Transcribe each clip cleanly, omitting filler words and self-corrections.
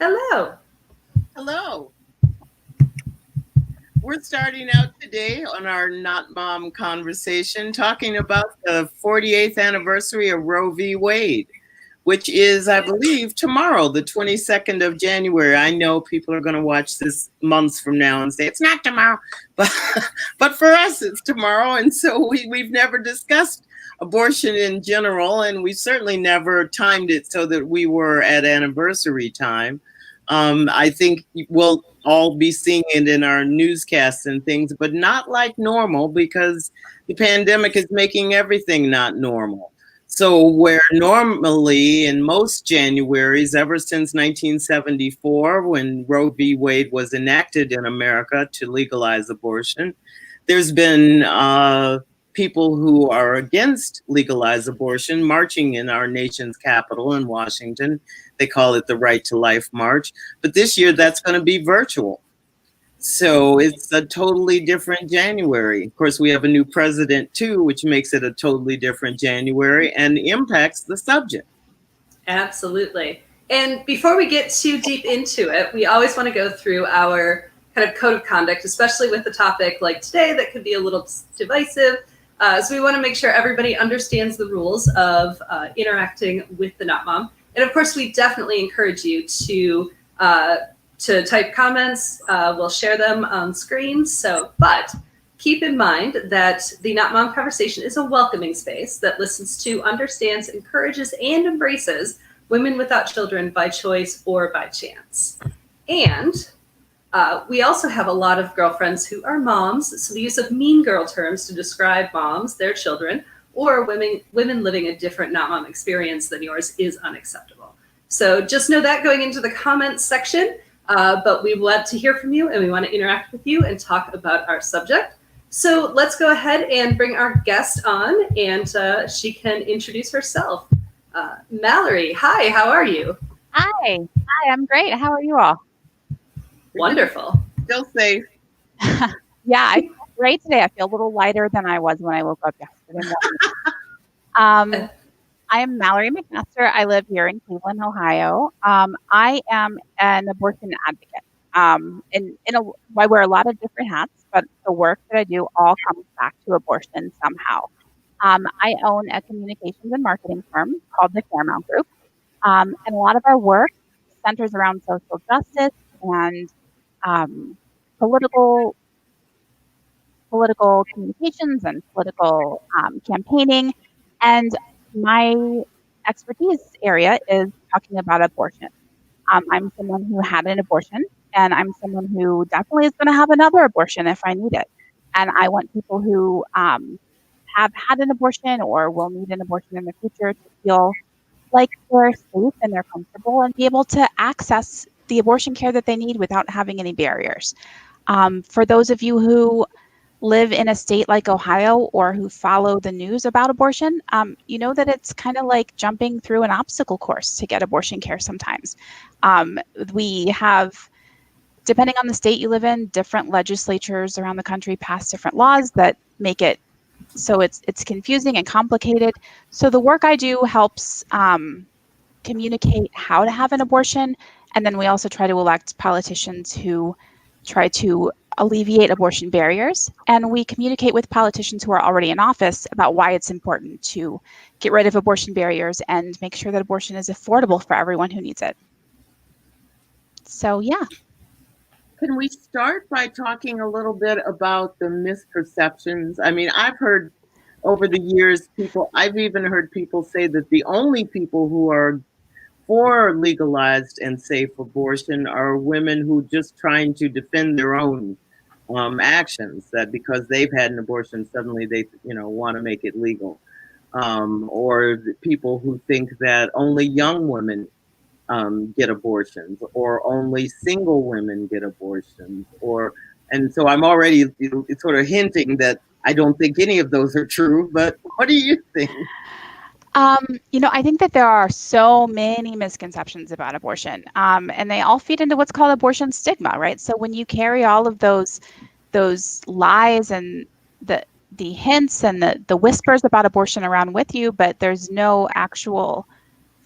Hello. Hello. We're starting out today on our Not Mom conversation talking about the 48th anniversary of Roe v. Wade, which is, I believe, tomorrow, the 22nd of January. I know people are going to watch this months from now and say, it's not tomorrow, but for us, it's tomorrow. And so we've never discussed abortion in general, and we certainly never timed it so that we were at anniversary time. I think we'll all be seeing it in our newscasts and things, but not like normal because the pandemic is making everything not normal. So where normally in most Januaries, ever since 1974, when Roe v. Wade was enacted in America to legalize abortion, there's been people who are against legalized abortion marching in our nation's capital in Washington. They call it the Right to Life March. But this year, that's going to be virtual. So it's a totally different January. Of course, we have a new president, too, which makes it a totally different January and impacts the subject. Absolutely. And before we get too deep into it, we always want to go through our kind of code of conduct, especially with a topic like today that could be a little divisive. So we want to make sure everybody understands the rules of interacting with the Not Mom. And of course, we definitely encourage you to type comments. We'll share them on screen. But keep in mind that the Not Mom conversation is a welcoming space that listens to, understands, encourages, and embraces women without children by choice or by chance. And we also have a lot of girlfriends who are moms, so the use of mean girl terms to describe moms, their children, or women living a different Not Mom experience than yours is unacceptable. So just know that going into the comments section, but we want to hear from you and we want to interact with you and talk about our subject. So let's go ahead and bring our guest on, and she can introduce herself. Mallory, hi, how are you? Hi, I'm great. How are you all? Wonderful. Still safe. Yeah, I feel great today. I feel a little lighter than I was when I woke up yesterday morning. I am Mallory McMaster. I live here in Cleveland, Ohio. I am an abortion advocate. I wear a lot of different hats, but the work that I do all comes back to abortion somehow. I own a communications and marketing firm called the Fairmount Group, and a lot of our work centers around social justice and political communications and political campaigning. And my expertise area is talking about abortion. I'm someone who had an abortion, and I'm someone who definitely is going to have another abortion if I need it. And I want people who have had an abortion or will need an abortion in the future to feel like they're safe and they're comfortable and be able to access the abortion care that they need without having any barriers. For those of you who live in a state like Ohio or who follow the news about abortion, you know that it's kind of like jumping through an obstacle course to get abortion care sometimes. We have, depending on the state you live in, different legislatures around the country pass different laws that make it so it's confusing and complicated. So the work I do helps communicate how to have an abortion. And then we also try to elect politicians who try to alleviate abortion barriers. And we communicate with politicians who are already in office about why it's important to get rid of abortion barriers and make sure that abortion is affordable for everyone who needs it. So, yeah. Can we start by talking a little bit about the misperceptions? I mean, I've heard over the years I've even heard people say that the only people who are for legalized and safe abortion are women who just trying to defend their own actions, that because they've had an abortion, suddenly they want to make it legal. Or the people who think that only young women get abortions, or only single women get abortions, and so I'm already sort of hinting that I don't think any of those are true, but what do you think? I think that there are so many misconceptions about abortion, and they all feed into what's called abortion stigma, right? So when you carry all of those lies and the hints and the whispers about abortion around with you, but there's no actual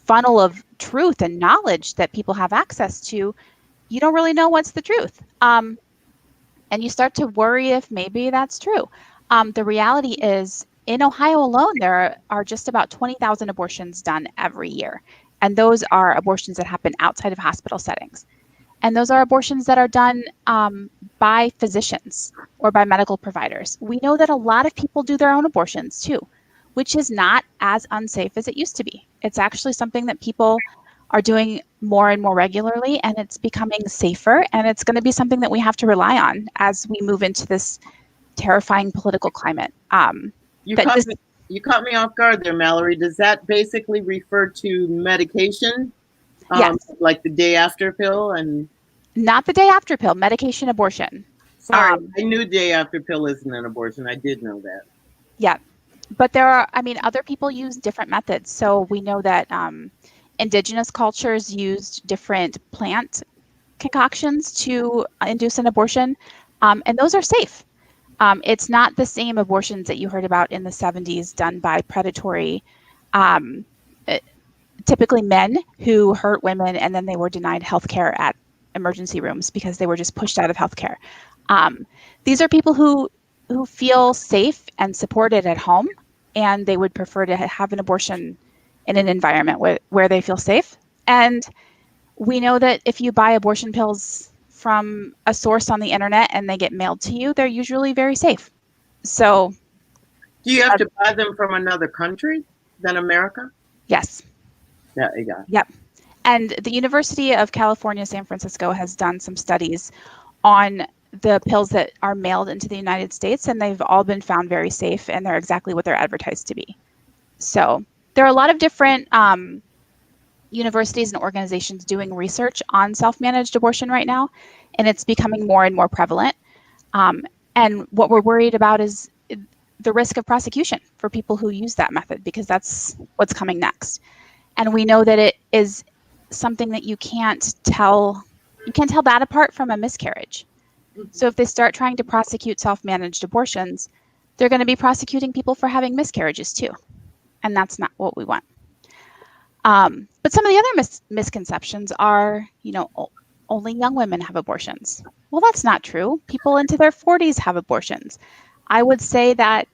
funnel of truth and knowledge that people have access to, you don't really know what's the truth. And you start to worry if maybe that's true. The reality is, in Ohio alone, there are just about 20,000 abortions done every year. And those are abortions that happen outside of hospital settings. And those are abortions that are done by physicians or by medical providers. We know that a lot of people do their own abortions too, which is not as unsafe as it used to be. It's actually something that people are doing more and more regularly, and it's becoming safer, and it's going to be something that we have to rely on as we move into this terrifying political climate. You caught me off guard there, Mallory. Does that basically refer to medication? Yes. Like the day after pill? And not the day after pill, medication abortion. Sorry, I knew day after pill isn't an abortion. I did know that. Yeah. But there are, other people use different methods. So we know that indigenous cultures used different plant concoctions to induce an abortion, and those are safe. It's not the same abortions that you heard about in the 70s done by predatory, typically men who hurt women, and then they were denied health care at emergency rooms because they were just pushed out of healthcare. These are people who feel safe and supported at home, and they would prefer to have an abortion in an environment where they feel safe. And we know that if you buy abortion pills from a source on the internet and they get mailed to you, they're usually very safe. So do you have to buy them from another country than America? Yes. Yeah. Yep. And the University of California, San Francisco has done some studies on the pills that are mailed into the United States, and they've all been found very safe, and they're exactly what they're advertised to be. So there are a lot of different universities and organizations doing research on self-managed abortion right now, and it's becoming more and more prevalent. And what we're worried about is the risk of prosecution for people who use that method, because that's what's coming next. And we know that it is something that you can't tell that apart from a miscarriage. So if they start trying to prosecute self-managed abortions, they're going to be prosecuting people for having miscarriages too. And that's not what we want. But some of the other misconceptions are, only young women have abortions. Well, that's not true. People into their 40s have abortions. I would say that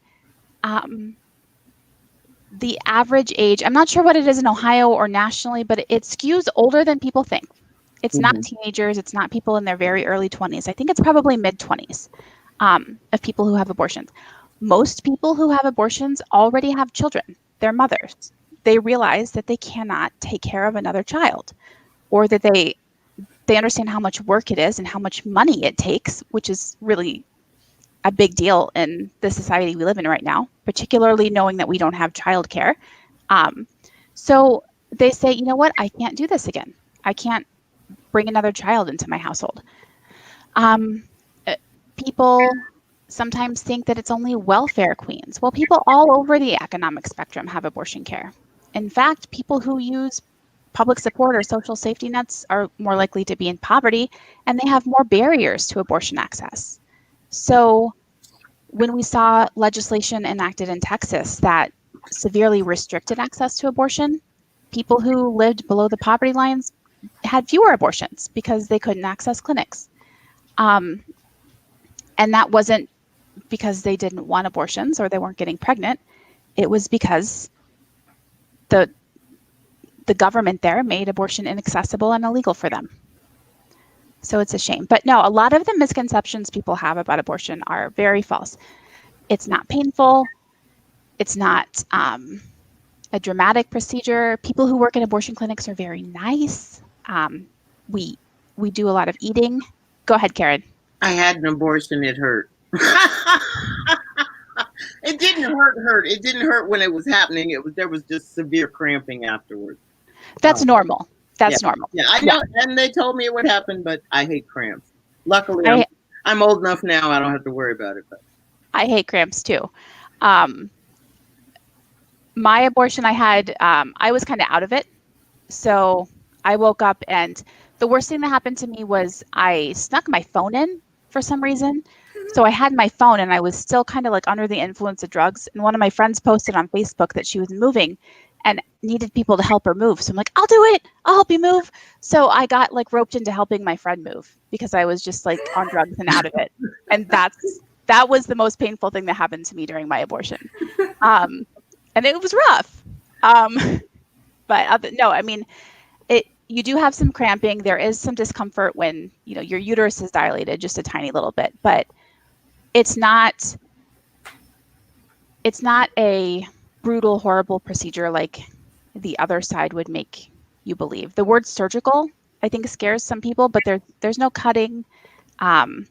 the average age, I'm not sure what it is in Ohio or nationally, but it skews older than people think. It's not teenagers. It's not people in their very early 20s. I think it's probably mid-20s of people who have abortions. Most people who have abortions already have children. They're mothers. They realize that they cannot take care of another child, or that they understand how much work it is and how much money it takes, which is really a big deal in the society we live in right now, particularly knowing that we don't have childcare. So they say, you know what, I can't do this again. I can't bring another child into my household. People sometimes think that it's only welfare queens. Well, people all over the economic spectrum have abortion care. In fact, people who use public support or social safety nets are more likely to be in poverty, and they have more barriers to abortion access. So when we saw legislation enacted in Texas that severely restricted access to abortion, people who lived below the poverty lines had fewer abortions because they couldn't access clinics. And that wasn't because they didn't want abortions or they weren't getting pregnant. It was because the government there made abortion inaccessible and illegal for them. So it's a shame. But no, a lot of the misconceptions people have about abortion are very false. It's not painful. It's not a dramatic procedure. People who work in abortion clinics are very nice. We do a lot of eating. Go ahead, Karen. I had an abortion. It hurt. It didn't hurt. It didn't hurt when it was happening. There was just severe cramping afterwards. That's normal. That's normal. Yeah, I know. Yeah. And they told me it would happen, but I hate cramps. Luckily, I'm old enough now. I don't have to worry about it. But I hate cramps too. My abortion I had, I was kind of out of it. So I woke up, and the worst thing that happened to me was I snuck my phone in for some reason. So I had my phone, and I was still kind of like under the influence of drugs. And one of my friends posted on Facebook that she was moving, and needed people to help her move. So I'm like, I'll do it. I'll help you move. So I got like roped into helping my friend move because I was just like on drugs and out of it. And that was the most painful thing that happened to me during my abortion. And it was rough. But no, I mean, you do have some cramping. There is some discomfort when, your uterus is dilated just a tiny little bit, but it's not a brutal, horrible procedure like the other side would make you believe. The word surgical, I think, scares some people, but there's no cutting.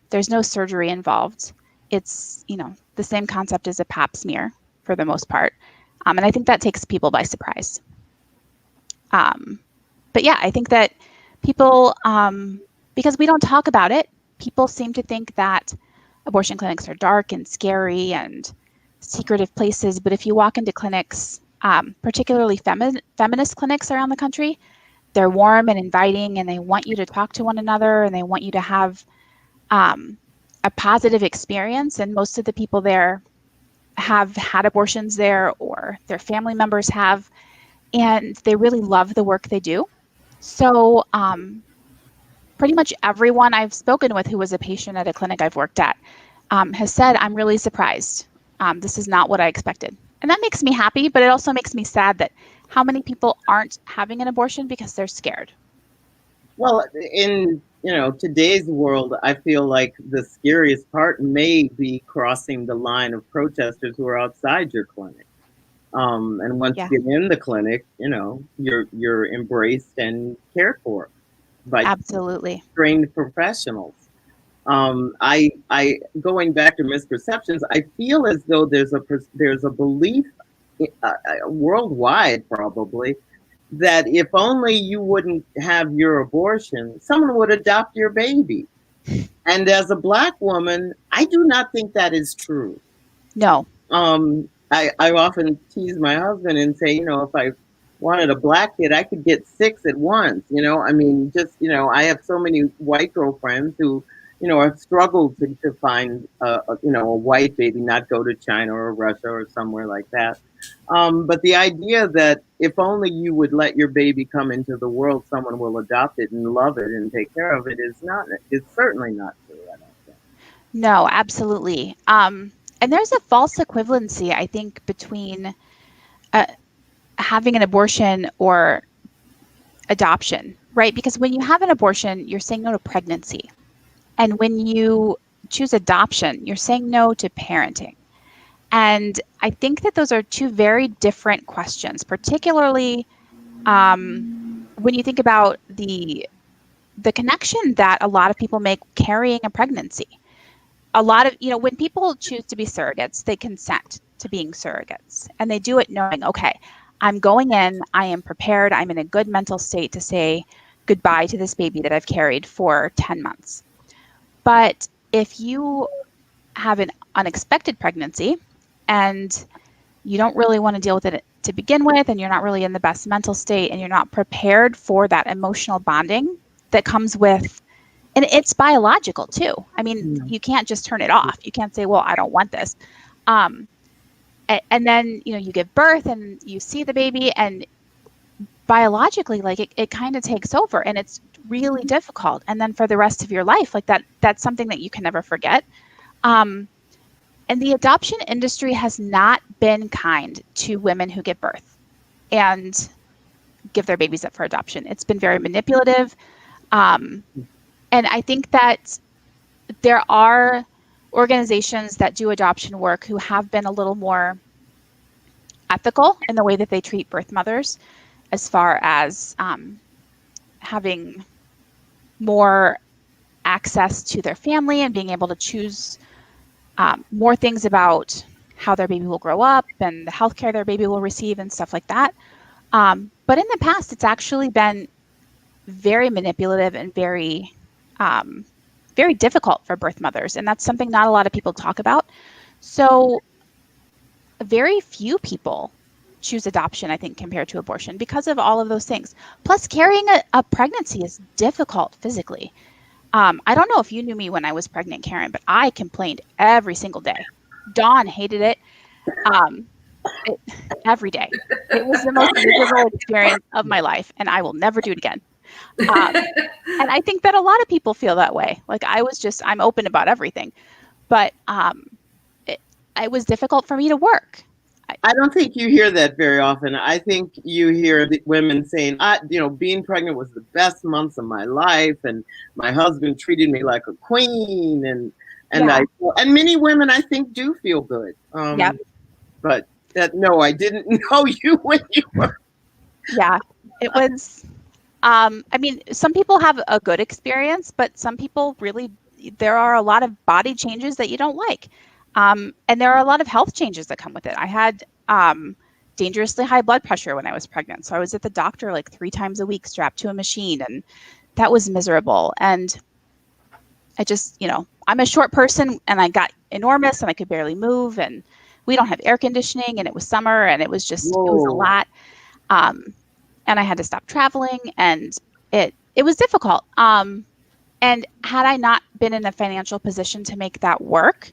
There's no surgery involved. It's, the same concept as a pap smear for the most part. And I think that takes people by surprise. But yeah, I think that people, because we don't talk about it, people seem to think that abortion clinics are dark and scary and secretive places. But if you walk into clinics, particularly feminist clinics around the country, they're warm and inviting, and they want you to talk to one another, and they want you to have a positive experience. And most of the people there have had abortions there, or their family members have, and they really love the work they do. So pretty much everyone I've spoken with who was a patient at a clinic I've worked at has said, I'm really surprised. This is not what I expected. And that makes me happy, but it also makes me sad that how many people aren't having an abortion because they're scared. Well, in today's world, I feel like the scariest part may be crossing the line of protesters who are outside your clinic. And once you get in the clinic, you're embraced and cared for by absolutely trained professionals. I going back to misconceptions, I feel as though there's a belief worldwide probably that if only you wouldn't have your abortion, someone would adopt your baby. And as a Black woman, I do not think that is true. No. I often tease my husband and say, if I wanted a Black kid, I could get 6 at once. I mean, I have so many white girlfriends who, have struggled to find, a white baby, not go to China or Russia or somewhere like that. But the idea that if only you would let your baby come into the world, someone will adopt it and love it and take care of it is certainly not true. I don't think. No, absolutely. And there's a false equivalency, I think, between having an abortion or adoption, right? Because when you have an abortion, you're saying no to pregnancy. And when you choose adoption, you're saying no to parenting. And I think that those are two very different questions, particularly when you think about the connection that a lot of people make carrying a pregnancy. A lot of, when people choose to be surrogates, they consent to being surrogates, and they do it knowing, okay, I'm going in, I am prepared, I'm in a good mental state to say goodbye to this baby that I've carried for 10 months. But if you have an unexpected pregnancy and you don't really want to deal with it to begin with, and you're not really in the best mental state, and you're not prepared for that emotional bonding that comes with, and it's biological too. I mean, you can't just turn it off. You can't say, well, I don't want this. And then, you give birth and you see the baby, and biologically, like it kind of takes over, and it's really difficult. And then for the rest of your life, like that's something that you can never forget. And the adoption industry has not been kind to women who give birth and give their babies up for adoption. It's been very manipulative. And I think that there are organizations that do adoption work who have been a little more ethical in the way that they treat birth mothers, as far as having more access to their family and being able to choose more things about how their baby will grow up and the healthcare their baby will receive and stuff like that. But in the past, it's actually been very manipulative and very, very difficult for birth mothers. And that's something not a lot of people talk about. So very few people choose adoption, I think, compared to abortion because of all of those things. Plus, carrying a pregnancy is difficult physically. I don't know if you knew me when I was pregnant, Karen, but I complained every single day. Dawn hated it. every day. It was the most miserable experience of my life, and I will never do it again. And I think that a lot of people feel that way. Like I'm open about everything, but it was difficult for me to work. I don't think you hear that very often. I think you hear the women saying, being pregnant was the best months of my life, and my husband treated me like a queen, and many women I think do feel good. Yep. But no, I didn't know you when you were. Yeah, it was. I mean, some people have a good experience, but some people there are a lot of body changes that you don't like. And there are a lot of health changes that come with it. I had dangerously high blood pressure when I was pregnant. So I was at the doctor like 3 times a week strapped to a machine, and that was miserable. And I just, I'm a short person, and I got enormous and I could barely move, and we don't have air conditioning, and it was summer, and it was just, Whoa. it was a lot. And I had to stop traveling, and it was difficult. And had I not been in a financial position to make that work,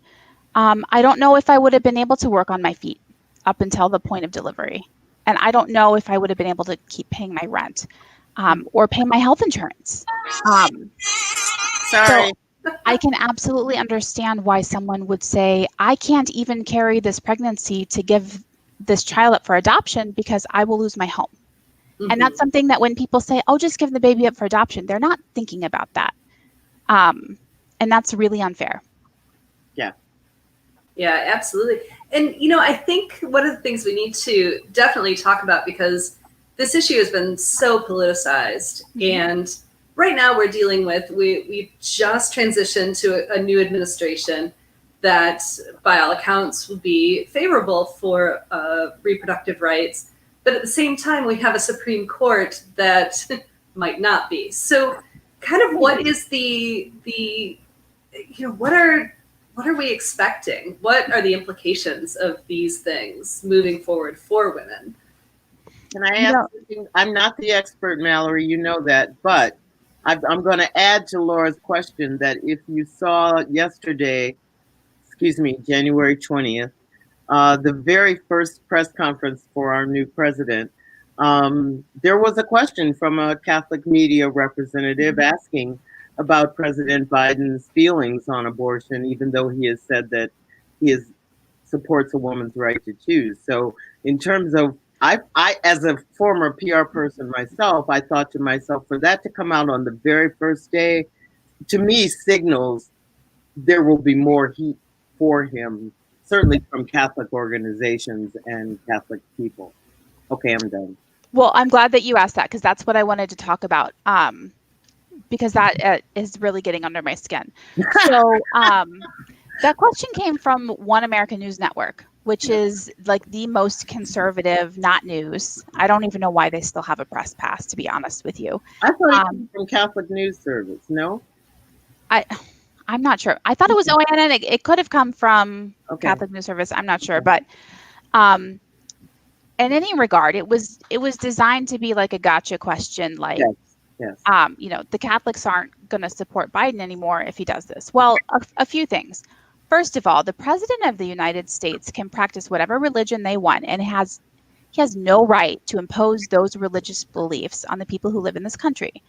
I don't know if I would have been able to work on my feet up until the point of delivery. And I don't know if I would have been able to keep paying my rent or pay my health insurance. Sorry. So I can absolutely understand why someone would say, I can't even carry this pregnancy to give this child up for adoption because I will lose my home. Mm-hmm. And that's something that when people say, oh, just give the baby up for adoption, they're not thinking about that. And that's really unfair. Yeah. Yeah, absolutely. And, I think one of the things we need to definitely talk about, because this issue has been so politicized, mm-hmm. and right now we're dealing with, we just transitioned to a new administration that by all accounts will be favorable for reproductive rights. But at the same time, we have a Supreme Court that might not be. So kind of what is what are we expecting? What are the implications of these things moving forward for women? Can I ask something? I'm not the expert, Mallory, you know that, but I'm going to add to Laura's question that if you saw yesterday, January 20th, the very first press conference for our new president, there was a question from a Catholic media representative asking about President Biden's feelings on abortion, even though he has said that he supports a woman's right to choose. So in terms of, I as a former PR person myself, I thought to myself, for that to come out on the very first day, to me signals there will be more heat for him, certainly from Catholic organizations and Catholic people. Okay, I'm done. Well, I'm glad that you asked that, because that's what I wanted to talk about, because that is really getting under my skin. So that question came from One American News Network, which is like the most conservative, not news. I don't even know why they still have a press pass, to be honest with you. I thought it came from Catholic News Service, no? I'm not sure. I thought it was OANN. It could have come from Catholic News Service. I'm not sure, but in any regard, it was designed to be like a gotcha question, like, yes. The Catholics aren't going to support Biden anymore if he does this. Well, a few things. First of all, the president of the United States can practice whatever religion they want, and he has no right to impose those religious beliefs on the people who live in this country.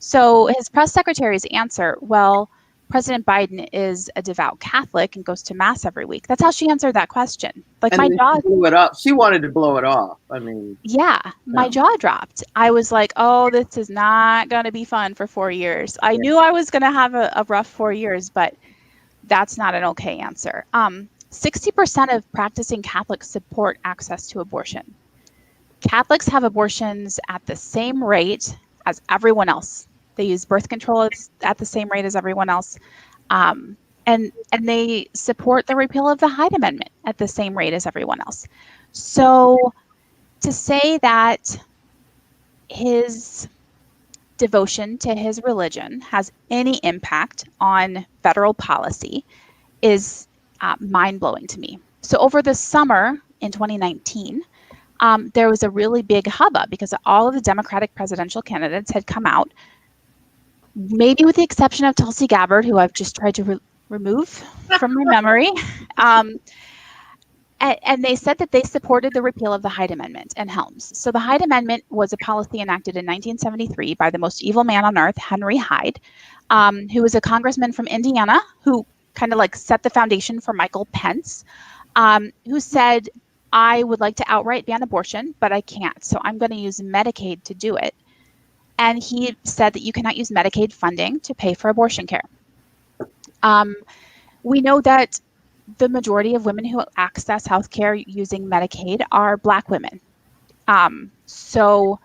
So his press secretary's answer, well, President Biden is a devout Catholic and goes to mass every week. That's how she answered that question. Like, my jaw blew it up. She wanted to blow it off. I mean, my jaw dropped. I was like, oh, this is not going to be fun for 4 years. I knew I was going to have a rough 4 years, but that's not an okay answer. 60% of practicing Catholics support access to abortion. Catholics have abortions at the same rate as everyone else. They use birth control at the same rate as everyone else. And they support the repeal of the Hyde Amendment at the same rate as everyone else. So to say that his devotion to his religion has any impact on federal policy is mind-blowing to me. So over the summer in 2019, there was a really big hubbub because all of the Democratic presidential candidates had come out, maybe with the exception of Tulsi Gabbard, who I've just tried to remove from my memory. And they said that they supported the repeal of the Hyde Amendment and Helms. So the Hyde Amendment was a policy enacted in 1973 by the most evil man on earth, Henry Hyde, who was a congressman from Indiana who kind of like set the foundation for Michael Pence, who said, I would like to outright ban abortion, but I can't. So I'm going to use Medicaid to do it. And he said that you cannot use Medicaid funding to pay for abortion care. We know that the majority of women who access healthcare using Medicaid are Black women. So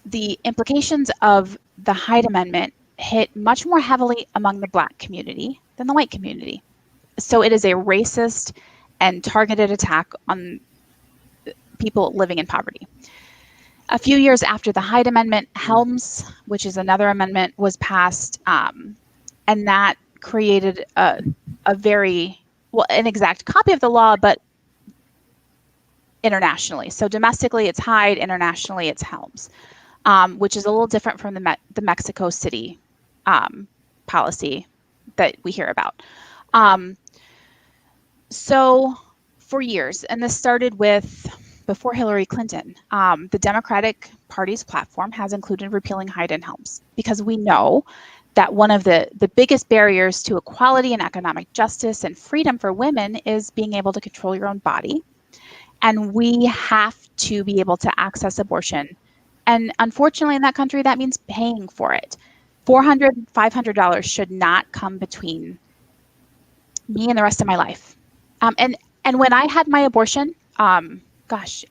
the implications of the Hyde Amendment hit much more heavily among the Black community than the white community. So it is a racist and targeted attack on people living in poverty. A few years after the Hyde Amendment, Helms, which is another amendment, was passed, and that created an exact copy of the law, but internationally. So domestically, it's Hyde. Internationally, it's Helms, which is a little different from the Mexico City policy that we hear about. So for years, and this started before Hillary Clinton, the Democratic Party's platform has included repealing Hyde and Helms because we know that one of the biggest barriers to equality and economic justice and freedom for women is being able to control your own body. And we have to be able to access abortion. And unfortunately, in that country, that means paying for it. $400, $500 should not come between me and the rest of my life. And when I had my abortion, 8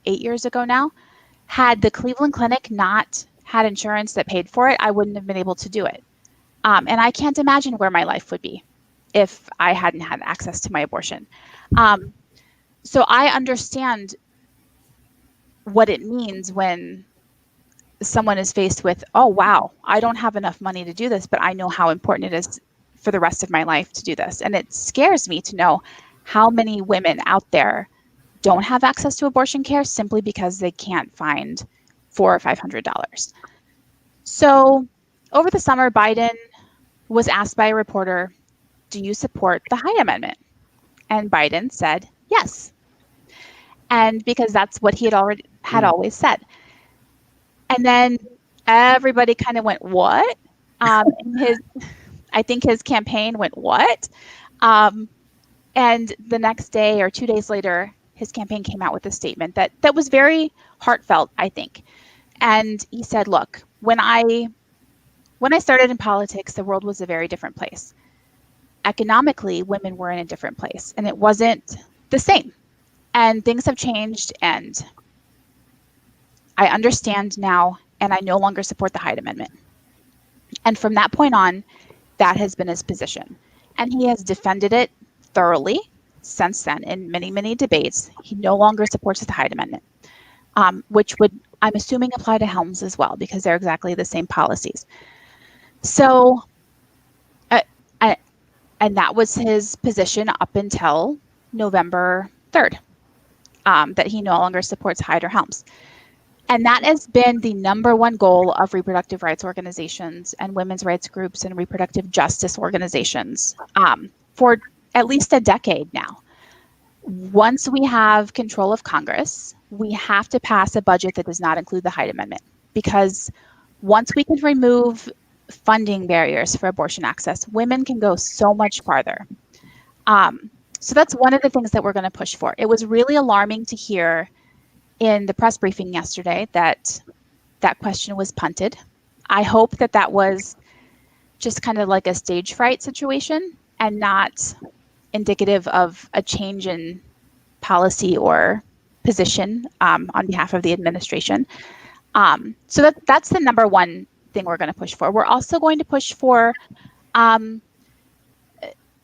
years ago now, had the Cleveland Clinic not had insurance that paid for it, I wouldn't have been able to do it. And I can't imagine where my life would be if I hadn't had access to my abortion. So I understand what it means when someone is faced with, oh, wow, I don't have enough money to do this, but I know how important it is for the rest of my life to do this. And it scares me to know how many women out there don't have access to abortion care simply because they can't find $400 or $500. So over the summer, Biden was asked by a reporter, do you support the Hyde Amendment? And Biden said, yes. And because that's what he had always said. And then everybody kind of went, what? I think his campaign went, what? And the next day or 2 days later, his campaign came out with a statement that was very heartfelt, I think. And he said, look, when I started in politics, the world was a very different place. Economically, women were in a different place, and it wasn't the same. And things have changed, and I understand now, and I no longer support the Hyde Amendment. And from that point on, that has been his position. And he has defended it thoroughly since then in many, many debates. He no longer supports the Hyde Amendment, which would, I'm assuming, apply to Helms as well, because they're exactly the same policies. So, and that was his position up until November 3rd, that he no longer supports Hyde or Helms. And that has been the number one goal of reproductive rights organizations and women's rights groups and reproductive justice organizations for at least a decade now. Once we have control of Congress, we have to pass a budget that does not include the Hyde Amendment, because once we can remove funding barriers for abortion access, women can go so much farther. So that's one of the things that we're going to push for. It was really alarming to hear in the press briefing yesterday that question was punted. I hope that was just kind of like a stage fright situation and not indicative of a change in policy or position on behalf of the administration. So that's the number one thing we're going to push for. We're also going to push for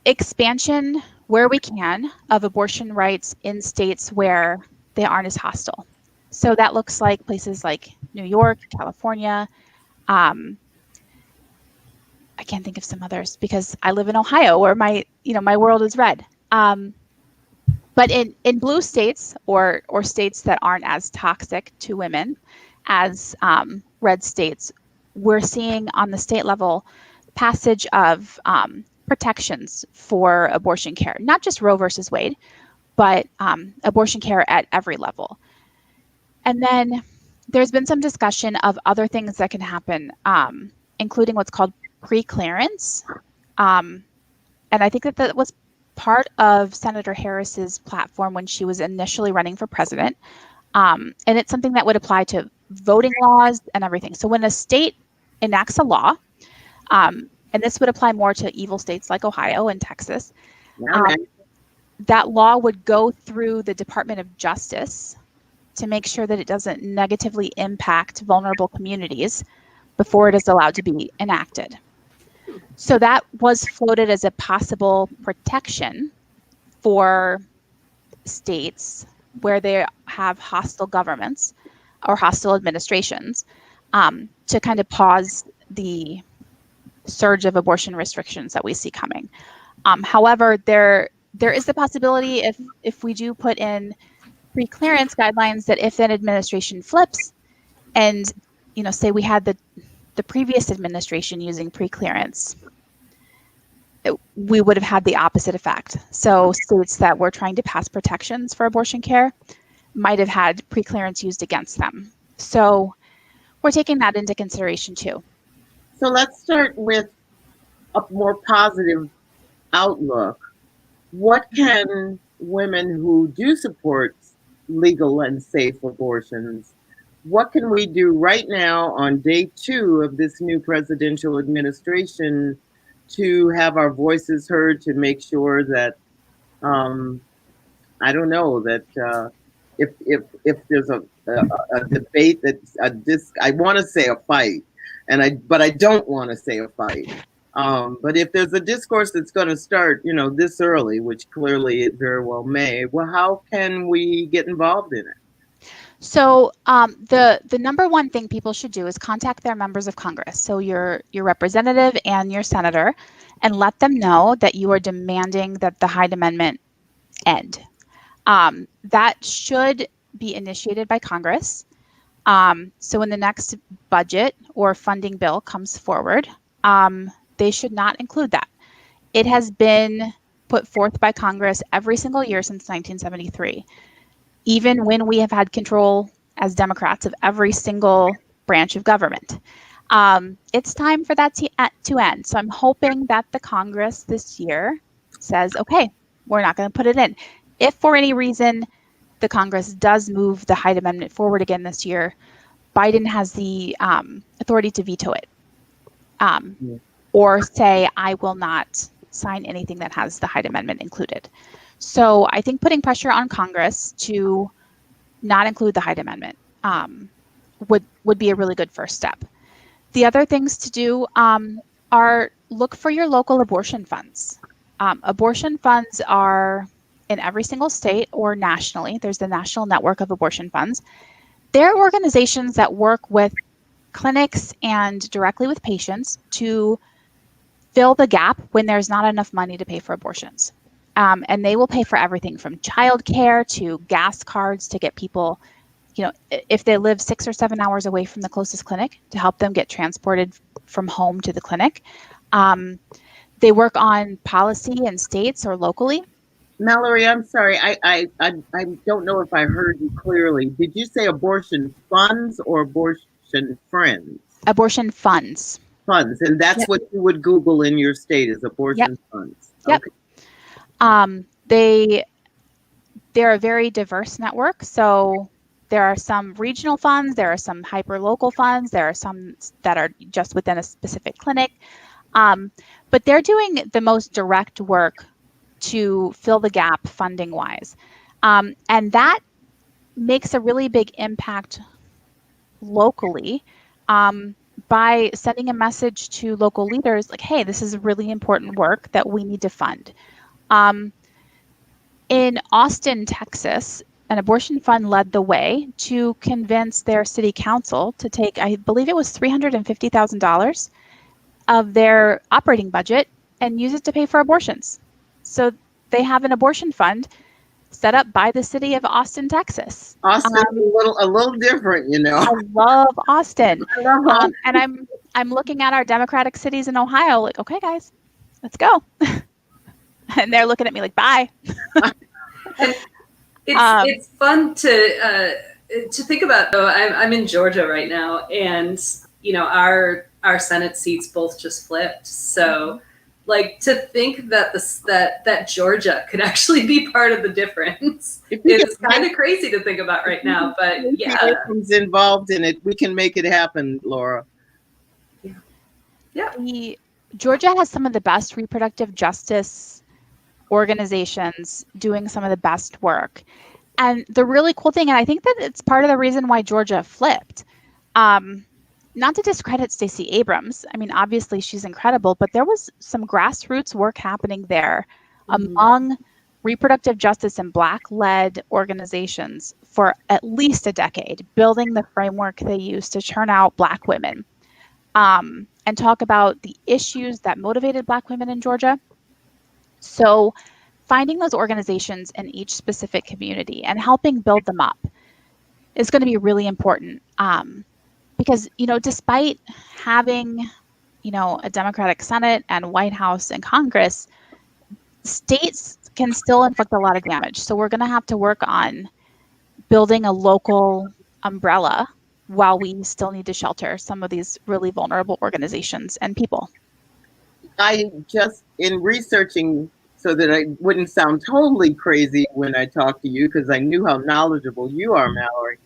expansion where we can of abortion rights in states where they aren't as hostile. So that looks like places like New York, California. I can't think of some others because I live in Ohio, where my world is red. But in blue states or states that aren't as toxic to women as red states, we're seeing on the state level passage of protections for abortion care, not just Roe versus Wade, but abortion care at every level. And then there's been some discussion of other things that can happen, including what's called pre-clearance. And I think that was part of Senator Harris's platform when she was initially running for president. And it's something that would apply to voting laws and everything. So when a state enacts a law, and this would apply more to evil states like Ohio and Texas, that law would go through the Department of Justice to make sure that it doesn't negatively impact vulnerable communities before it is allowed to be enacted. So that was floated as a possible protection for states where they have hostile governments or hostile administrations, to kind of pause the surge of abortion restrictions that we see coming. However, there is the possibility if we do put in pre-clearance guidelines that if an administration flips and, say we had the previous administration using pre-clearance, we would have had the opposite effect. So states that were trying to pass protections for abortion care might have had pre-clearance used against them. So we're taking that into consideration too. So let's start with a more positive outlook. What can women who do support legal and safe abortions, what can we do right now on day 2 of this new presidential administration to have our voices heard, to make sure that, I don't know, that if there's a debate that's I want to say a fight, but I don't want to say a fight. But if there's a discourse that's going to start, this early, which clearly it very well may, well, how can we get involved in it? So the number one thing people should do is contact their members of Congress, so your representative and your senator, and let them know that you are demanding that the Hyde Amendment end. That should be initiated by Congress. So when the next budget or funding bill comes forward, they should not include that. It has been put forth by Congress every single year since 1973. Even when we have had control as Democrats of every single branch of government. It's time for that to end. So I'm hoping that the Congress this year says, okay, we're not going to put it in. If for any reason the Congress does move the Hyde Amendment forward again this year, Biden has the authority to veto it. Or say, I will not sign anything that has the Hyde Amendment included. So I think putting pressure on Congress to not include the Hyde Amendment would be a really good first step. The other things to do are look for your local abortion funds. Abortion funds are in every single state or nationally. There's the National Network of Abortion Funds. They're organizations that work with clinics and directly with patients to fill the gap when there's not enough money to pay for abortions. And they will pay for everything from childcare to gas cards to get people, if they live 6 or 7 hours away from the closest clinic, to help them get transported from home to the clinic. They work on policy in states or locally. Mallory, I'm sorry. I don't know if I heard you clearly. Did you say abortion funds or abortion friends? Abortion funds. Funds. And that's what you would Google in your state is abortion funds. Yep. Okay. They're a very diverse network. So there are some regional funds, there are some hyper-local funds, there are some that are just within a specific clinic. But they're doing the most direct work to fill the gap funding-wise. And that makes a really big impact locally by sending a message to local leaders like, hey, this is really important work that we need to fund. In Austin, Texas, an abortion fund led the way to convince their city council to take, I believe it was $350,000 of their operating budget and use it to pay for abortions. So they have an abortion fund set up by the city of Austin, Texas. Austin's a little different, I love Austin. I love Austin. And I'm looking at our Democratic cities in Ohio like, okay, guys, let's go. And they're looking at me like, bye. And it's fun to think about. Though I'm in Georgia right now, and our Senate seats both just flipped. So, like, to think that that Georgia could actually be part of the difference is kind of crazy to think about right now. But yeah, involved in it, we can make it happen, Laura. Yeah. Georgia has some of the best reproductive justice organizations doing some of the best work. And the really cool thing, and I think that it's part of the reason why Georgia flipped, not to discredit Stacey Abrams. I mean, obviously she's incredible, but there was some grassroots work happening there among reproductive justice and Black-led organizations for at least a decade, building the framework they used to turn out Black women. And talk about the issues that motivated Black women in Georgia. So finding those organizations in each specific community and helping build them up is going to be really important. Because, despite having, a Democratic Senate and White House and Congress, states can still inflict a lot of damage. So we're going to have to work on building a local umbrella while we still need to shelter some of these really vulnerable organizations and people. I just, in researching so that I wouldn't sound totally crazy when I talk to you, because I knew how knowledgeable you are, Mallory,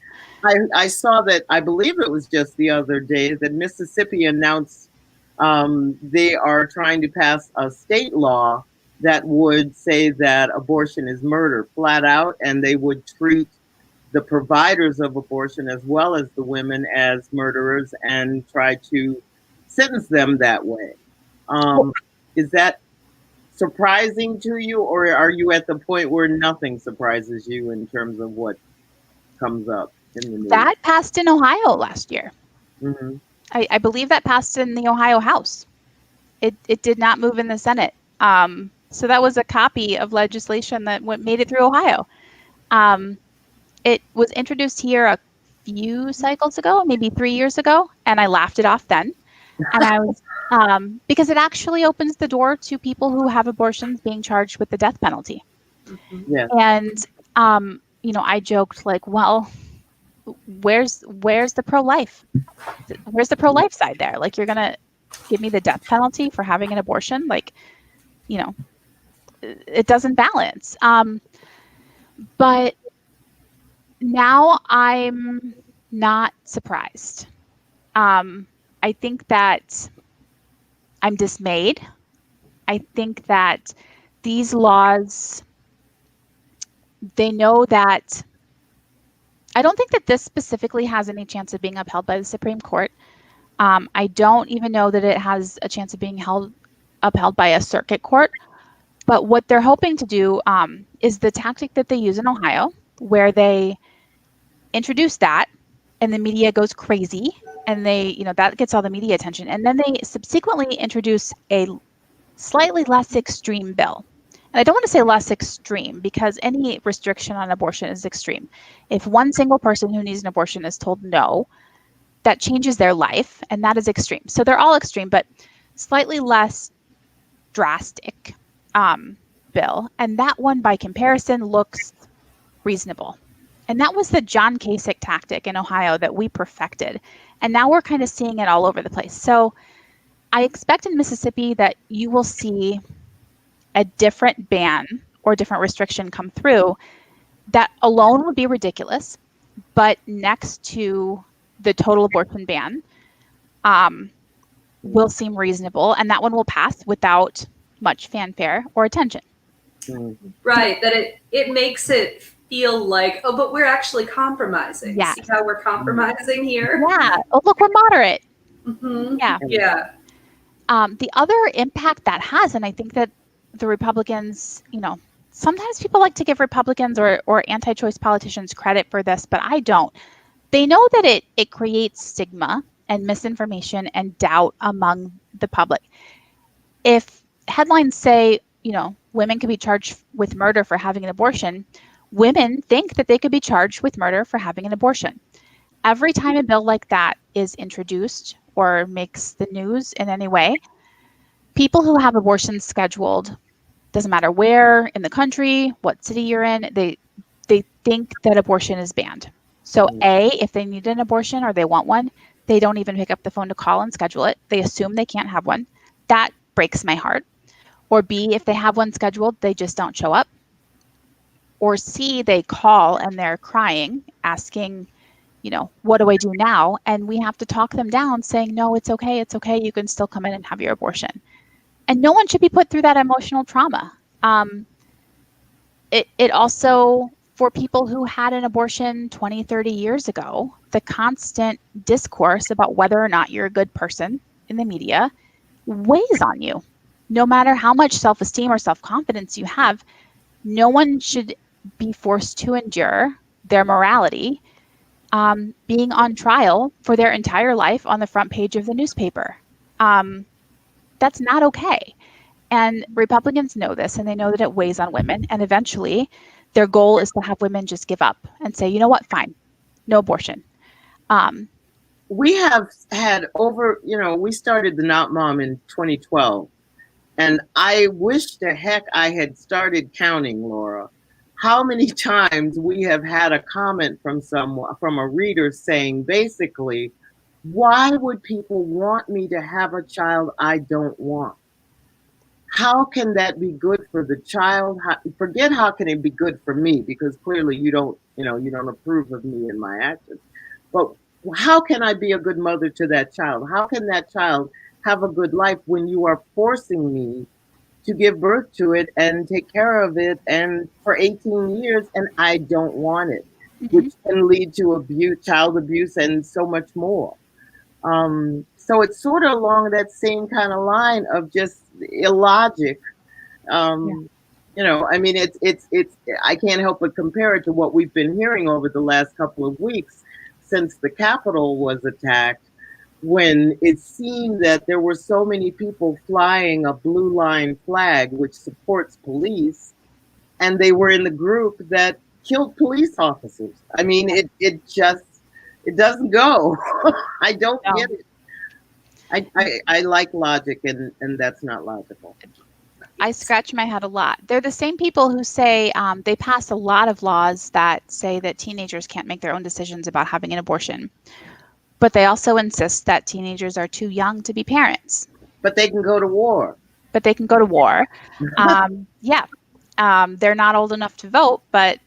I saw that, I believe it was just the other day, that Mississippi announced they are trying to pass a state law that would say that abortion is murder flat out, and they would treat the providers of abortion as well as the women as murderers and try to sentence them that way. Is that surprising to you, or are you at the point where nothing surprises you in terms of what comes up in the news? That passed in Ohio last year. Mm-hmm. I believe that passed in the Ohio House. It did not move in the Senate. So that was a copy of legislation that made it through Ohio. It was introduced here a few cycles ago, maybe 3 years ago, and I laughed it off then. And I was because it actually opens the door to people who have abortions being charged with the death penalty. Yeah. And I joked like, well, where's the pro-life? Where's the pro-life side there? Like, you're gonna give me the death penalty for having an abortion? Like, it doesn't balance. But now I'm not surprised. I think that I'm dismayed. I think that these laws, they know that, I don't think that this specifically has any chance of being upheld by the Supreme Court. I don't even know that it has a chance of being upheld by a circuit court. But what they're hoping to do is the tactic that they use in Ohio, where they introduce that and the media goes crazy and that gets all the media attention. And then they subsequently introduce a slightly less extreme bill. And I don't want to say less extreme because any restriction on abortion is extreme. If one single person who needs an abortion is told no, that changes their life, and that is extreme. So they're all extreme, but slightly less drastic bill. And that one, by comparison, looks reasonable. And that was the John Kasich tactic in Ohio that we perfected. And now we're kind of seeing it all over the place. So I expect in Mississippi that you will see a different ban or different restriction come through that alone would be ridiculous, but next to the total abortion ban will seem reasonable, and that one will pass without much fanfare or attention. Right, that it makes it feel like, oh, but we're actually compromising. Yeah. See how we're compromising here? Yeah. Oh, look, we're moderate. Mm-hmm. Yeah. Yeah. The other impact that has, and I think that the Republicans, sometimes people like to give Republicans or anti-choice politicians credit for this, but I don't. They know that it creates stigma and misinformation and doubt among the public. If headlines say, women could be charged with murder for having an abortion, women think that they could be charged with murder for having an abortion. Every time a bill like that is introduced or makes the news in any way, people who have abortions scheduled Doesn't matter where in the country, what city you're in, they think that abortion is banned. So if they need an abortion or they want one, they don't even pick up the phone to call and schedule it. They assume they can't have one. That breaks my heart. Or B, if they have one scheduled, they just don't show up. Or C, they call and they're crying, asking, what do I do now? And we have to talk them down saying, no, it's okay. You can still come in and have your abortion. And no one should be put through that emotional trauma. It also, for people who had an abortion 20, 30 years ago, the constant discourse about whether or not you're a good person in the media weighs on you. No matter how much self-esteem or self-confidence you have, no one should be forced to endure their morality being on trial for their entire life on the front page of the newspaper. That's not okay. And Republicans know this, and they know that it weighs on women. And eventually, their goal is to have women just give up and say, you know what, fine, no abortion. We have had we started the Not Mom in 2012. And I wish the heck I had started counting, Laura, how many times we have had a comment from a reader saying, basically, why would people want me to have a child I don't want? How can that be good for the child? Forget how can it be good for me, because clearly you don't approve of me and my actions. But how can I be a good mother to that child? How can that child have a good life when you are forcing me to give birth to it and take care of it and for 18 years and I don't want it, which can lead to abuse, child abuse, and so much more. So it's sort of along that same kind of line of just illogic. I mean, it's I can't help but compare it to what we've been hearing over the last couple of weeks since the Capitol was attacked, when it seemed that there were so many people flying a blue line flag, which supports police, and they were in the group that killed police officers. I mean, it doesn't go. I don't get it. I like logic, and that's not logical. I scratch my head a lot. They're the same people who say they pass a lot of laws that say that teenagers can't make their own decisions about having an abortion. But they also insist that teenagers are too young to be parents. But they can go to war. They're not old enough to vote, but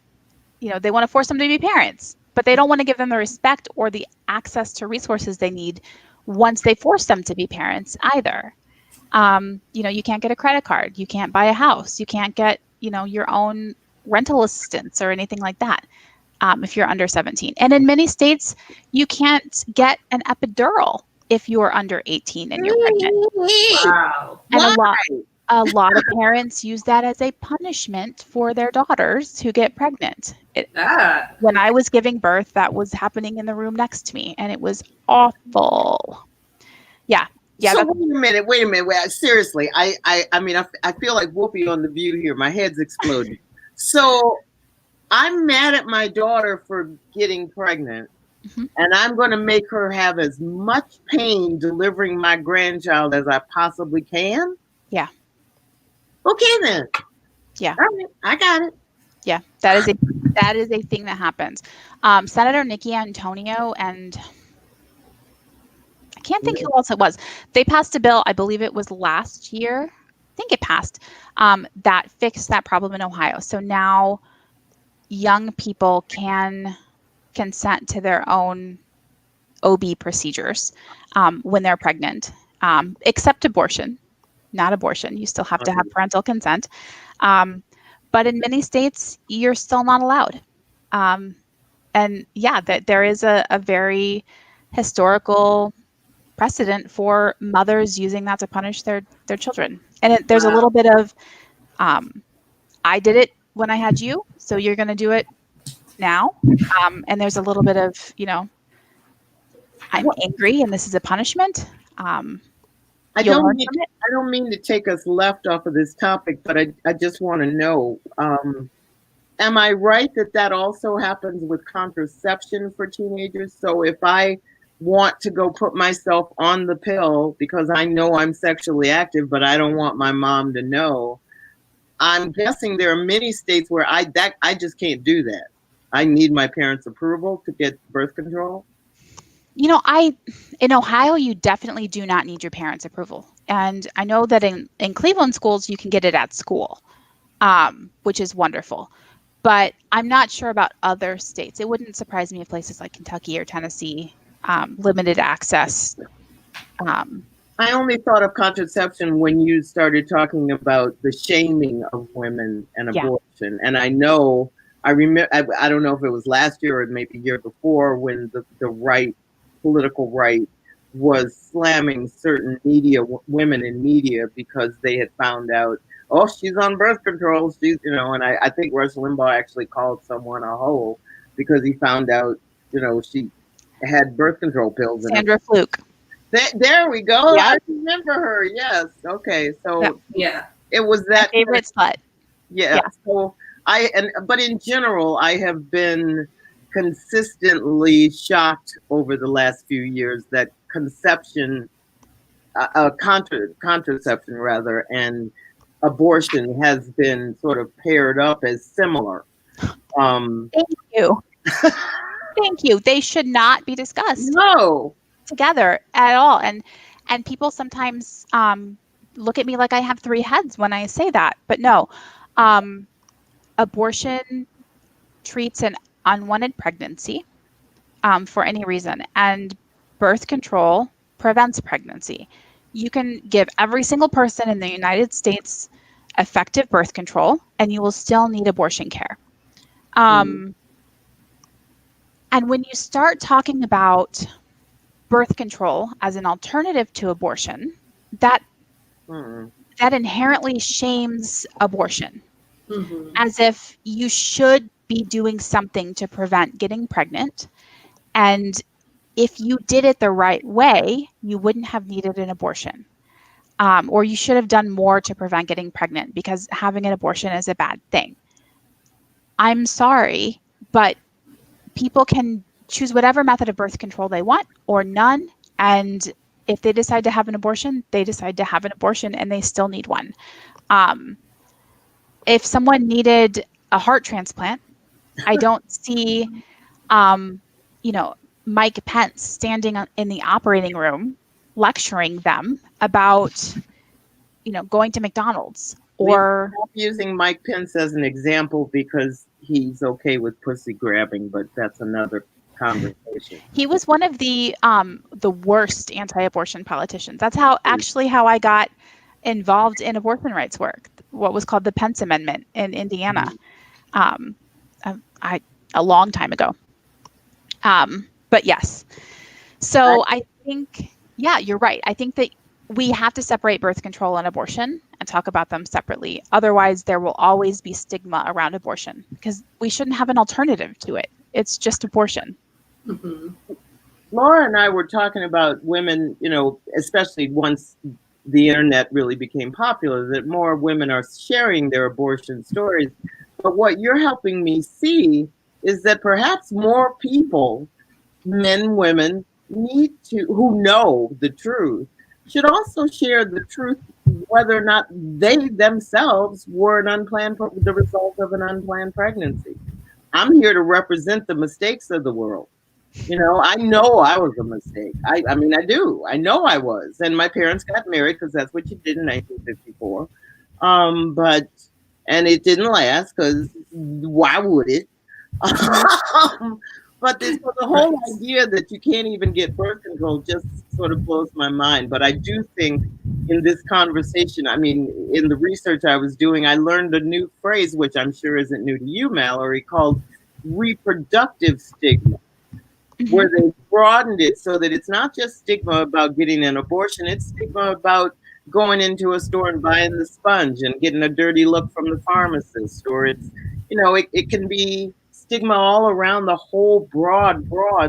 they want to force them to be parents. But they don't want to give them the respect or the access to resources they need once they force them to be parents either. You can't get a credit card. You can't buy a house. You can't get, your own rental assistance or anything like that. If you're under 17. And in many states, you can't get an epidural if you are under 18 and you're pregnant. Wow. And a lot of parents use that as a punishment for their daughters who get pregnant. When I was giving birth, that was happening in the room next to me, and it was awful. Yeah. So wait a minute. Seriously, I mean, I feel like Whoopi on The View here. My head's exploding. So I'm mad at my daughter for getting pregnant, and I'm going to make her have as much pain delivering my grandchild as I possibly can? Yeah. Okay, then. Yeah. All right, I got it. Yeah, that is a thing that happens. Senator Nikki Antonio and I can't think who else it was. They passed a bill, I believe it was last year. I think it passed, that fixed that problem in Ohio. So now young people can consent to their own OB procedures when they're pregnant, except abortion, not abortion. You still have to have parental consent. But in many states, you're still not allowed. And yeah, that there is a very historical precedent for mothers using that to punish their children. And there's a little bit of, I did it when I had you, so you're going to do it now. And there's a little bit of, I'm angry and this is a punishment. I don't mean to take us left off of this topic, but I just want to know, am I right that also happens with contraception for teenagers? So if I want to go put myself on the pill because I know I'm sexually active, but I don't want my mom to know, I'm guessing there are many states where I just can't do that. I need my parents' approval to get birth control. In Ohio, you definitely do not need your parents' approval. And I know that in Cleveland schools, you can get it at school, which is wonderful. But I'm not sure about other states. It wouldn't surprise me if places like Kentucky or Tennessee limited access. I only thought of contraception when you started talking about the shaming of women and abortion. And I remember, I don't know if it was last year or maybe the year before, when the right, political right, was slamming certain women in media because they had found out, oh, she's on birth control. She's, and I think Rush Limbaugh actually called someone a hoe because he found out, she had birth control pills. Sandra Fluke. There we go. Yep. I remember her. Yes. Okay. So yeah, it was that my favorite slut. Yeah. So but in general, I have been consistently shocked over the last few years that contraception rather, and abortion has been sort of paired up as similar. Thank you. Thank you. They should not be discussed. No. Together at all. And people sometimes look at me like I have three heads when I say that. But no, abortion treats an unwanted pregnancy for any reason, and birth control prevents pregnancy. You can give every single person in the United States effective birth control, and you will still need abortion care. And when you start talking about birth control as an alternative to abortion, that inherently shames abortion, as if you should be doing something to prevent getting pregnant. And if you did it the right way, you wouldn't have needed an abortion. Or you should have done more to prevent getting pregnant because having an abortion is a bad thing. I'm sorry, but people can choose whatever method of birth control they want or none. And if they decide to have an abortion, they decide to have an abortion, and they still need one. If someone needed a heart transplant, I don't see, Mike Pence standing in the operating room lecturing them about, going to McDonald's or using Mike Pence as an example because he's okay with pussy grabbing, but that's another conversation. He was one of the worst anti-abortion politicians. That's how I got involved in abortion rights work, what was called the Pence Amendment in Indiana, a long time ago. But yes, so I think, you're right. I think that we have to separate birth control and abortion and talk about them separately. Otherwise, there will always be stigma around abortion because we shouldn't have an alternative to it. It's just abortion. Laura and I were talking about women, especially once the internet really became popular, that more women are sharing their abortion stories. But what you're helping me see is that perhaps more people, men, women, who know the truth, should also share the truth, whether or not they themselves were the result of an unplanned pregnancy. I'm here to represent the mistakes of the world. I know I was a mistake. I mean, I do. I know I was. And my parents got married because that's what you did in 1954. And it didn't last because why would it? But the whole idea that you can't even get birth control just sort of blows my mind. But I do think in this conversation, I mean, in the research I was doing, I learned a new phrase, which I'm sure isn't new to you, Mallory, called reproductive stigma, where they broadened it so that it's not just stigma about getting an abortion, it's stigma about going into a store and buying the sponge and getting a dirty look from the pharmacist, or it's, it can be stigma all around the whole broad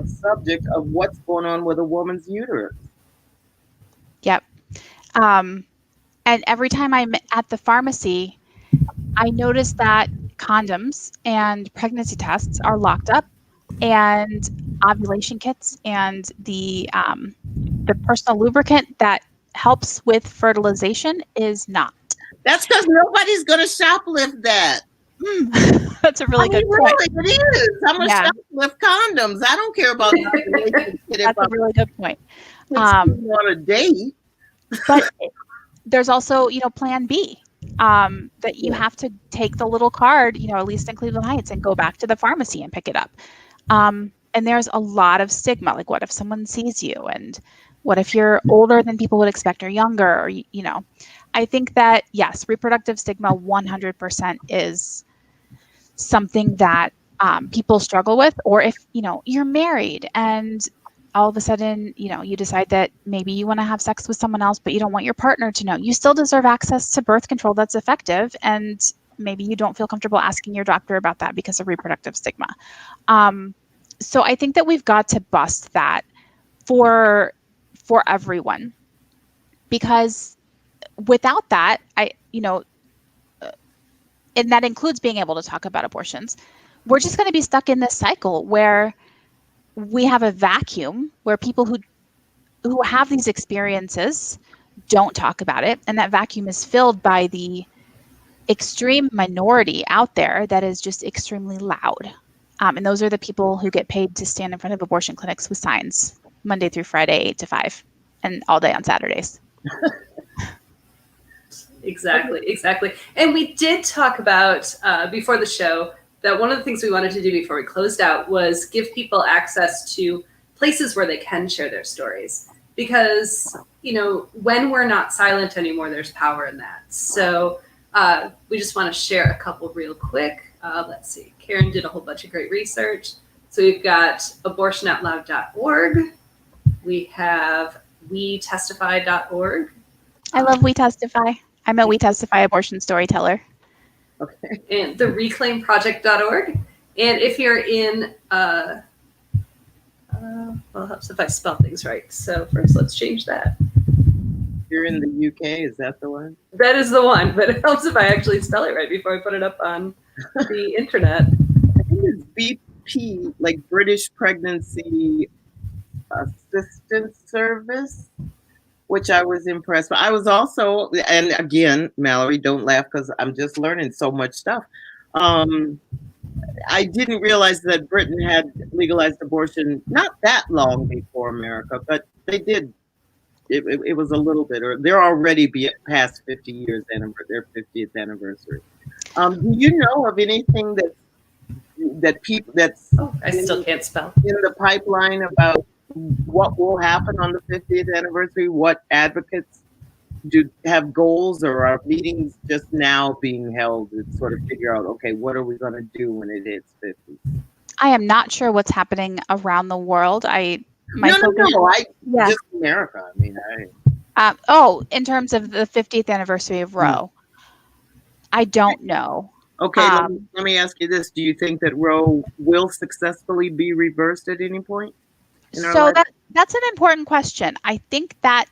subject of what's going on with a woman's uterus. Yep. And every time I'm at the pharmacy, I notice that condoms and pregnancy tests are locked up, and ovulation kits and the personal lubricant that helps with fertilization is not. That's because nobody's going to shoplift that. That's a really good point. Really, it is. I'm going to shoplift condoms. I don't care about That's a really good point. On a date. But there's also, plan B, that you have to take the little card, at least in Cleveland Heights, and go back to the pharmacy and pick it up. And there's a lot of stigma. Like, what if someone sees you? And what if you're older than people would expect or younger? Or, I think that, yes, reproductive stigma 100% is something that people struggle with. Or if, you're married and all of a sudden, you decide that maybe you want to have sex with someone else, but you don't want your partner to know. You still deserve access to birth control that's effective. And maybe you don't feel comfortable asking your doctor about that because of reproductive stigma. So I think that we've got to bust that for everyone, because without that, and that includes being able to talk about abortions, we're just going to be stuck in this cycle where we have a vacuum where people who have these experiences don't talk about it. And that vacuum is filled by the extreme minority out there that is just extremely loud. And those are the people who get paid to stand in front of abortion clinics with signs Monday through Friday, 8 to 5, and all day on Saturdays. Exactly. And we did talk about before the show that one of the things we wanted to do before we closed out was give people access to places where they can share their stories. Because, when we're not silent anymore, there's power in that. So we just want to share a couple real quick. Let's see. Karen did a whole bunch of great research. So we've got abortionoutloud.org. We have WeTestify.org. I love We Testify. I'm a We Testify abortion storyteller. Okay. And the reclaimproject.org. And if you're in, well, it helps if I spell things right. So first, let's change that. You're in the UK, is that the one? That is the one, but it helps if I actually spell it right before I put it up on the internet. I think it's BP, like British Pregnancy Assistance Service, which I was impressed with. I was also, and again, Mallory, don't laugh because I'm just learning so much stuff. I didn't realize that Britain had legalized abortion not that long before America, but they did. It was a little bit, or they're already past 50 years, their 50th anniversary. Do you know of anything that people that's I still can't spell in the pipeline about what will happen on the 50th anniversary? What advocates do have goals, or are meetings just now being held to sort of figure out, okay, what are we going to do when it hits 50? I am not sure what's happening around the world. Just America. I mean, in terms of the 50th anniversary of Roe, I don't know. Okay, let me ask you this: do you think that Roe will successfully be reversed at any point? So that's an important question. I think that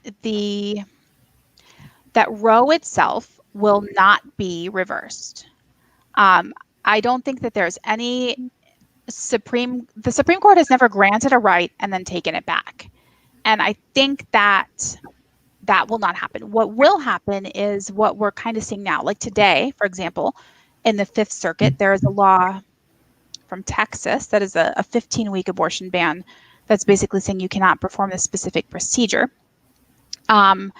that Roe itself will not be reversed. I don't think that there's any the Supreme Court has never granted a right and then taken it back. And I think that will not happen. What will happen is what we're kind of seeing now. Like today, for example, in the Fifth Circuit, there is a law from Texas that is a 15-week abortion ban that's basically saying you cannot perform this specific procedure. And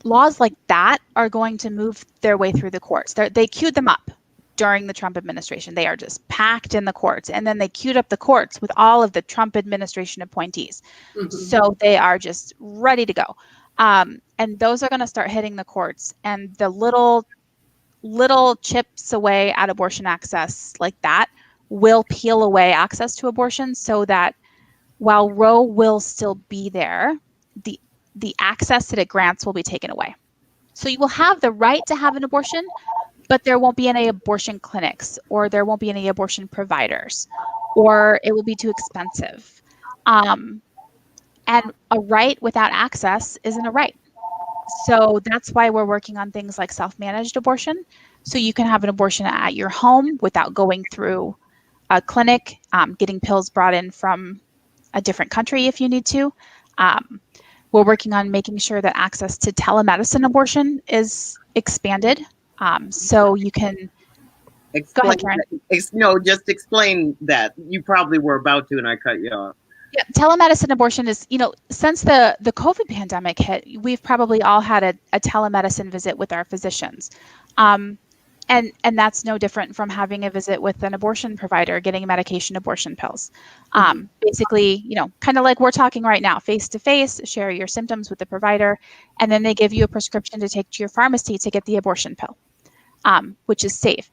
laws like that are going to move their way through the courts. They queued them up during the Trump administration. They are just packed in the courts. And then they queued up the courts with all of the Trump administration appointees. Mm-hmm. So they are just ready to go. And those are going to start hitting the courts. And the little chips away at abortion access like that will peel away access to abortion, so that while Roe will still be there, the access that it grants will be taken away. So you will have the right to have an abortion, but there won't be any abortion clinics, or there won't be any abortion providers, or it will be too expensive. And a right without access isn't a right. So that's why we're working on things like self-managed abortion. So you can have an abortion at your home without going through a clinic, getting pills brought in from a different country if you need to. We're working on making sure that access to telemedicine abortion is expanded. So you can go ahead, Karen. No, just explain that. You probably were about to, and I cut you off. Yeah, telemedicine abortion is, since the COVID pandemic hit, we've probably all had a telemedicine visit with our physicians. And that's no different from having a visit with an abortion provider, getting medication abortion pills. Basically, kind of like we're talking right now, face to face, share your symptoms with the provider, and then they give you a prescription to take to your pharmacy to get the abortion pill, which is safe.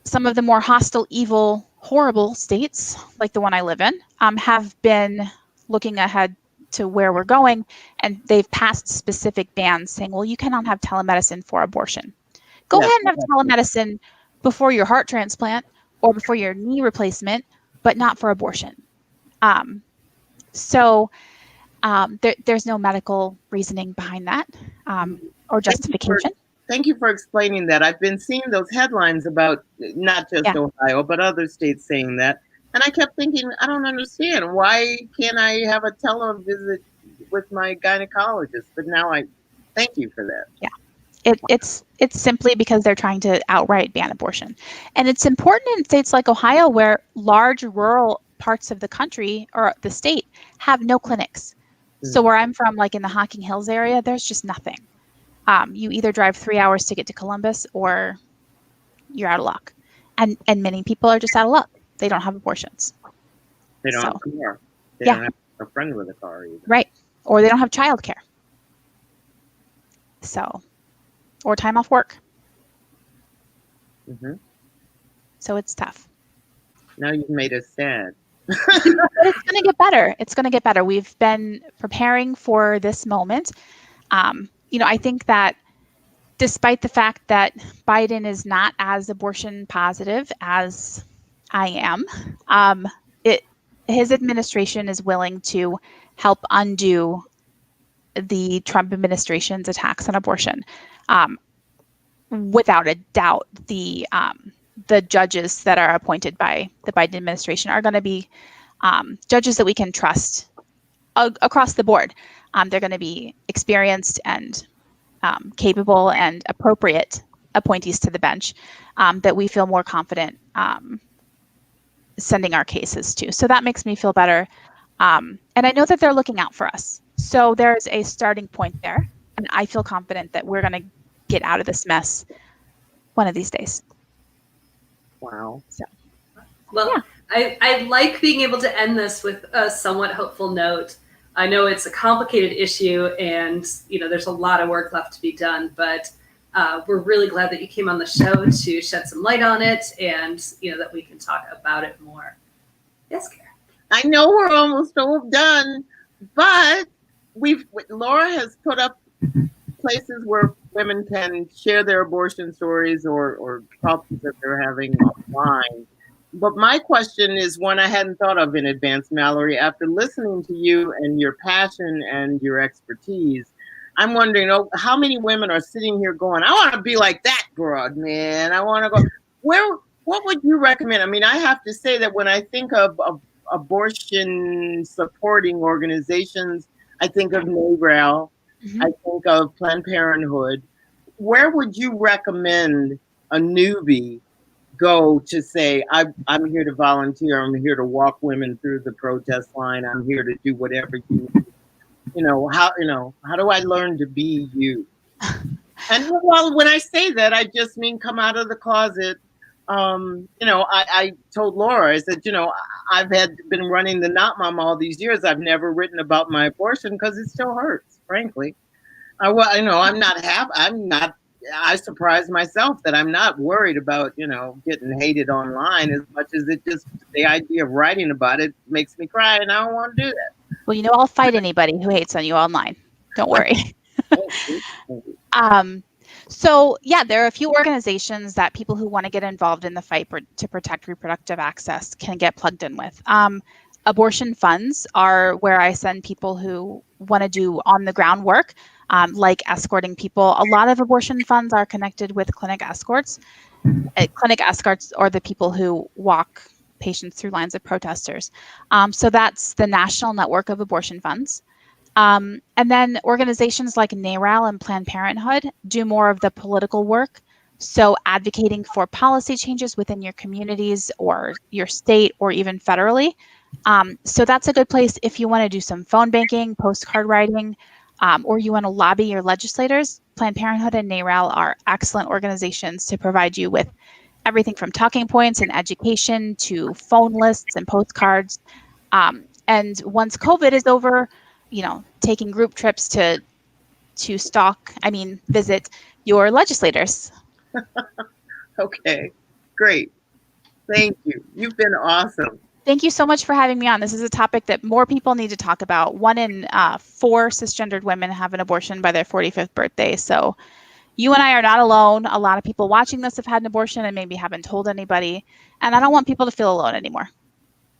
Some of the more hostile, evil, horrible states, like the one I live in, have been looking ahead to where we're going, and they've passed specific bans saying, well, you cannot have telemedicine for abortion. Go ahead and have telemedicine before your heart transplant or before your knee replacement, but not for abortion. There's no medical reasoning behind that or justification. Thank you for explaining that. I've been seeing those headlines about not just Ohio, but other states saying that. And I kept thinking, I don't understand. Why can't I have a televisit with my gynecologist? But now I thank you for that. Yeah. It's simply because they're trying to outright ban abortion. And it's important in states like Ohio, where large rural parts of the country or the state have no clinics. So where I'm from, like in the Hocking Hills area, there's just nothing. You either drive 3 hours to get to Columbus or you're out of luck. And many people are just out of luck. They don't have abortions. They don't have a car. They don't have a friend with a car either. Right. Or they don't have childcare. So, or time off work. So it's tough. Now you've made us sad. But it's going to get better. It's going to get better. We've been preparing for this moment. I think that despite the fact that Biden is not as abortion positive as I am, his administration is willing to help undo the Trump administration's attacks on abortion. Without a doubt, the judges that are appointed by the Biden administration are going to be judges that we can trust across the board. They're going to be experienced and capable and appropriate appointees to the bench that we feel more confident sending our cases to. So that makes me feel better. And I know that they're looking out for us. So there's a starting point there. And I feel confident that we're going to get out of this mess one of these days. Wow. So, I like being able to end this with a somewhat hopeful note. I know it's a complicated issue and, there's a lot of work left to be done, but we're really glad that you came on the show to shed some light on it and, that we can talk about it more. Yes, Karen. I know we're almost done, but Laura has put up places where women can share their abortion stories or problems that they're having online. But my question is one I hadn't thought of in advance, Mallory. After listening to you and your passion and your expertise, I'm wondering, how many women are sitting here going, I want to be like that broad, man. I want to go. What would you recommend? I mean, I have to say that when I think of abortion supporting organizations, I think of NARAL, I think of Planned Parenthood. Where would you recommend a newbie go to say, I'm here to volunteer, I'm here to walk women through the protest line, I'm here to do whatever you how do I learn to be you? And when I say that, I just mean come out of the closet. I told Laura, I said, I've been running the NotMom all these years. I've never written about my abortion because it still hurts, frankly. I surprised myself that I'm not worried about, getting hated online as much as the idea of writing about it makes me cry, and I don't want to do that. Well, I'll fight anybody who hates on you online. Don't worry. So there are a few organizations that people who want to get involved in the fight to protect reproductive access can get plugged in with. Abortion funds are where I send people who want to do on the ground work, like escorting people. A lot of abortion funds are connected with clinic escorts. Clinic escorts are the people who walk patients through lines of protesters. So that's the National Network of Abortion Funds. And then organizations like NARAL and Planned Parenthood do more of the political work. So advocating for policy changes within your communities or your state or even federally. So that's a good place if you want to do some phone banking, postcard writing, or you want to lobby your legislators. Planned Parenthood and NARAL are excellent organizations to provide you with everything from talking points and education to phone lists and postcards. And once COVID is over, taking group trips to visit your legislators. Okay, great. Thank you. You've been awesome. Thank you so much for having me on. This is a topic that more people need to talk about. 1 in 4 cisgendered women have an abortion by their 45th birthday. So you and I are not alone. A lot of people watching this have had an abortion and maybe haven't told anybody. And I don't want people to feel alone anymore.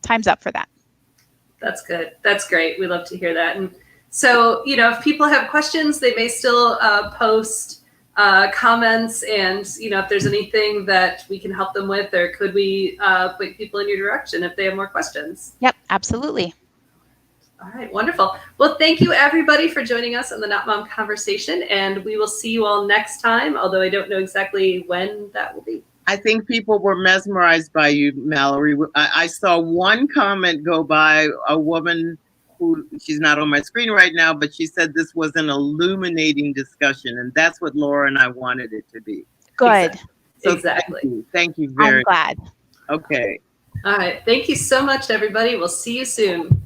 Time's up for that. That's good. That's great. We love to hear that. And so, if people have questions, they may still post comments, and if there's anything that we can help them with, or could we point people in your direction if they have more questions? Yep, absolutely. All right, wonderful. Well, thank you everybody for joining us on the Not Mom Conversation, and we will see you all next time, although I don't know exactly when that will be. I think people were mesmerized by you, Mallory. I saw one comment go by, a woman who, she's not on my screen right now, but she said this was an illuminating discussion, and that's what Laura and I wanted it to be. Good. Exactly. So thank you very much. I'm glad. Okay. All right. Thank you so much, everybody. We'll see you soon.